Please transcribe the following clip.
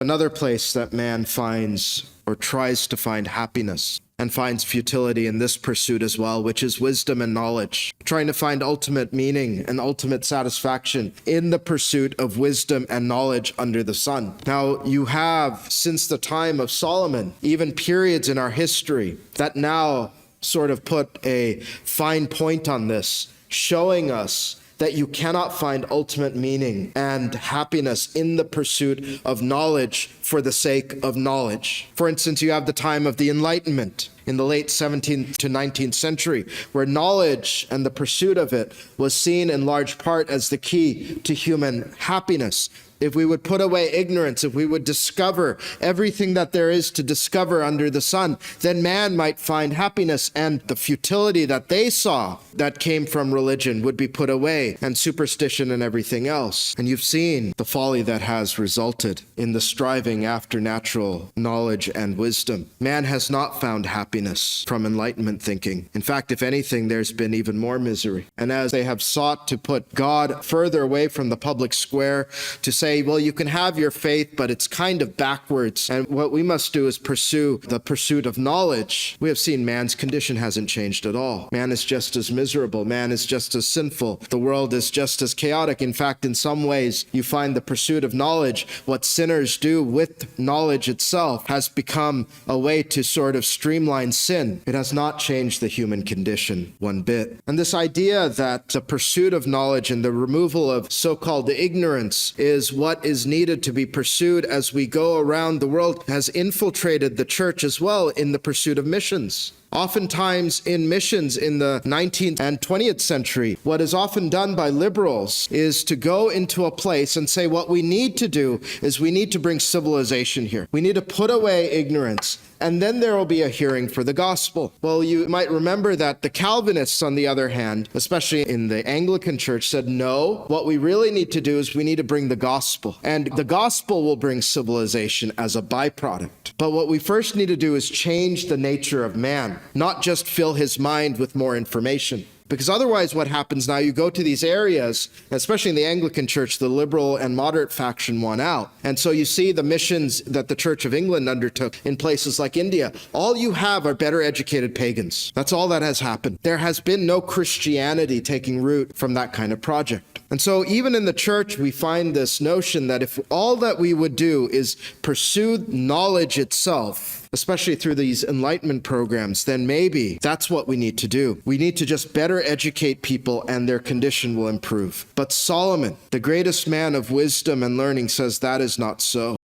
Another place that man finds or tries to find happiness and finds futility in this pursuit as well, which is wisdom and knowledge, trying to find ultimate meaning and ultimate satisfaction in the pursuit of wisdom and knowledge under the sun. Now, you have, since the time of Solomon, even periods in our history that now sort of put a fine point on this, showing us that you cannot find ultimate meaning and happiness in the pursuit of knowledge for the sake of knowledge. For instance, you have the time of the Enlightenment in the late 17th to 19th century, where knowledge and the pursuit of it was seen in large part as the key to human happiness. If we would put away ignorance, if we would discover everything that there is to discover under the sun, then man might find happiness, and the futility that they saw that came from religion would be put away, and superstition and everything else. And you've seen the folly that has resulted in the striving after natural knowledge and wisdom. Man has not found happiness from Enlightenment thinking. In fact, if anything, there's been even more misery. And as they have sought to put God further away from the public square, to say, well, you can have your faith, but it's kind of backwards. And what we must do is pursue the pursuit of knowledge. We have seen man's condition hasn't changed at all. Man is just as miserable. Man is just as sinful. The world is just as chaotic. In fact, in some ways, you find the pursuit of knowledge, what sinners do with knowledge itself, has become a way to sort of streamline sin. It has not changed the human condition one bit. And this idea that the pursuit of knowledge and the removal of so-called ignorance is what is needed to be pursued as we go around the world has infiltrated the church as well in the pursuit of missions. Oftentimes in missions in the 19th and 20th century, what is often done by liberals is to go into a place and say, what we need to do is we need to bring civilization here. We need to put away ignorance, and then there will be a hearing for the gospel. Well, you might remember that the Calvinists, on the other hand, especially in the Anglican Church, said, no, what we really need to do is we need to bring the gospel. And the gospel will bring civilization as a byproduct. But what we first need to do is change the nature of man, not just fill his mind with more information. Because otherwise what happens now, you go to these areas, especially in the Anglican Church, the liberal and moderate faction won out. And so you see the missions that the Church of England undertook in places like India. All you have are better educated pagans. That's all that has happened. There has been no Christianity taking root from that kind of project. And so even in the church, we find this notion that if all that we would do is pursue knowledge itself, especially through these enlightenment programs, then maybe that's what we need to do. We need to just better educate people and their condition will improve. But Solomon, the greatest man of wisdom and learning, says that is not so.